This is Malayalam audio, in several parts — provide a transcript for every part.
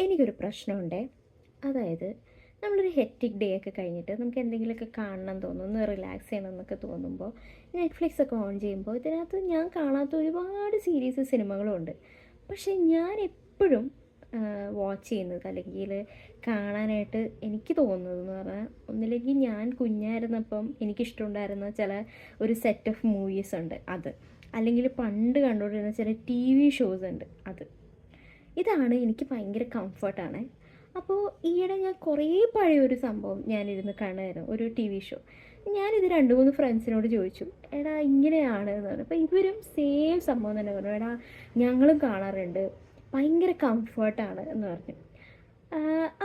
എനിക്കൊരു പ്രശ്നമുണ്ടേ. അതായത് നമ്മളൊരു ഹെക്റ്റിക് ഡേ ഒക്കെ കഴിഞ്ഞിട്ട് നമുക്ക് എന്തെങ്കിലുമൊക്കെ കാണണം തോന്നും, ഒന്ന് റിലാക്സ് ചെയ്യണം എന്നൊക്കെ തോന്നുമ്പോൾ നെറ്റ്ഫ്ലിക്സ് ഒക്കെ ഓൺ ചെയ്യുമ്പോൾ ഇതിനകത്ത് ഞാൻ കാണാത്ത ഒരുപാട് സീരീസ് സിനിമകളും ഉണ്ട്. പക്ഷേ ഞാൻ എപ്പോഴും വാച്ച് ചെയ്യുന്നത് അല്ലെങ്കിൽ കാണാനായിട്ട് എനിക്ക് തോന്നുന്നതെന്ന് പറഞ്ഞാൽ, ഒന്നില്ലെങ്കിൽ ഞാൻ കുഞ്ഞായിരുന്നപ്പം എനിക്കിഷ്ടമുണ്ടായിരുന്ന ചില ഒരു സെറ്റ് ഓഫ് മൂവീസ് ഉണ്ട് അത്, അല്ലെങ്കിൽ പണ്ട് കണ്ടുകൊണ്ടിരുന്ന ചില ടി വി ഷോസ് ഉണ്ട് അത്. ഇതാണ് എനിക്ക് ഭയങ്കര കംഫർട്ടാണ്. അപ്പോൾ ഈയിടെ ഞാൻ കുറേ പഴയൊരു സംഭവം ഞാനിരുന്ന് കാണുമായിരുന്നു, ഒരു ടി വി ഷോ. ഞാനിത് രണ്ട് മൂന്ന് ഫ്രണ്ട്സിനോട് ചോദിച്ചു, എടാ ഇങ്ങനെയാണ് എന്ന് പറഞ്ഞു. അപ്പോൾ ഇവരും സെയിം സംഭവം തന്നെ പറഞ്ഞു, എടാ ഞങ്ങളും കാണാറുണ്ട്, ഭയങ്കര കംഫർട്ടാണ് എന്ന് പറഞ്ഞു.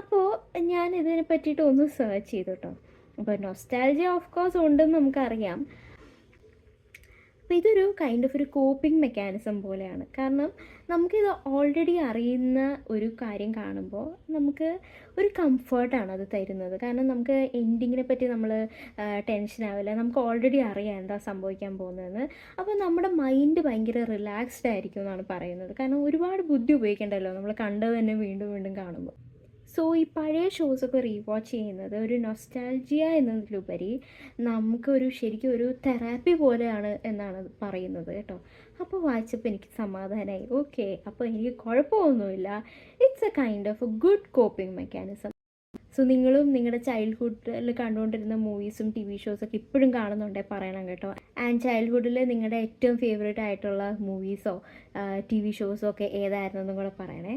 അപ്പോൾ ഞാൻ ഇതിനെ പറ്റിയിട്ട് ഒന്ന് സെർച്ച് ചെയ്തു കേട്ടോ. അപ്പോൾ നൊസ്റ്റാൾജിയ ഓഫ് കോഴ്സ് ഉണ്ടെന്ന് നമുക്കറിയാം. അപ്പോൾ ഇതൊരു കൈൻഡ് ഓഫ് ഒരു കോപ്പിംഗ് മെക്കാനിസം പോലെയാണ്. കാരണം നമുക്കിത് ഓൾറെഡി അറിയുന്ന ഒരു കാര്യം കാണുമ്പോൾ നമുക്ക് ഒരു കംഫർട്ടാണ് അത് തരുന്നത്. കാരണം നമുക്ക് എൻഡിങ്ങിനെ പറ്റി നമ്മൾ ടെൻഷൻ ആവില്ല, നമുക്ക് ഓൾറെഡി അറിയാം എന്താ സംഭവിക്കാൻ പോകുന്നതെന്ന്. അപ്പോൾ നമ്മുടെ മൈൻഡ് ഭയങ്കര റിലാക്സ്ഡ് ആയിരിക്കും എന്നാണ് പറയുന്നത്. കാരണം ഒരുപാട് ബുദ്ധി ഉപയോഗിക്കേണ്ടല്ലോ നമ്മൾ കണ്ടത് തന്നെ വീണ്ടും വീണ്ടും കാണുമ്പോൾ. സോ ഈ പഴയ ഷോസൊക്കെ റീവാച്ച് ചെയ്യുന്നത് ഒരു നൊസ്റ്റാൾജിയ എന്നതിലുപരി നമുക്കൊരു ശരിക്കും ഒരു തെറാപ്പി പോലെയാണ് എന്നാണ് പറയുന്നത് കേട്ടോ. അപ്പോൾ വായിച്ചപ്പോൾ എനിക്ക് സമാധാനമായി. ഓക്കെ, അപ്പോൾ എനിക്ക് കുഴപ്പമൊന്നുമില്ല. It's A kind of A good coping mechanism. So നിങ്ങളും നിങ്ങളുടെ ചൈൽഡ്ഹുഡിൽ കണ്ടുകൊണ്ടിരുന്ന മൂവീസും ടി വി ഷോസൊക്കെ ഇപ്പോഴും കാണുന്നുണ്ടെങ്കിൽ പറയണം കേട്ടോ. ആൻഡ് ചൈൽഡ്ഹുഡിൽ നിങ്ങളുടെ ഏറ്റവും ഫേവറേറ്റ് ആയിട്ടുള്ള മൂവീസോ ടി വി ഷോസോ ഒക്കെ ഏതായിരുന്നെന്നും കൂടെ പറയണേ.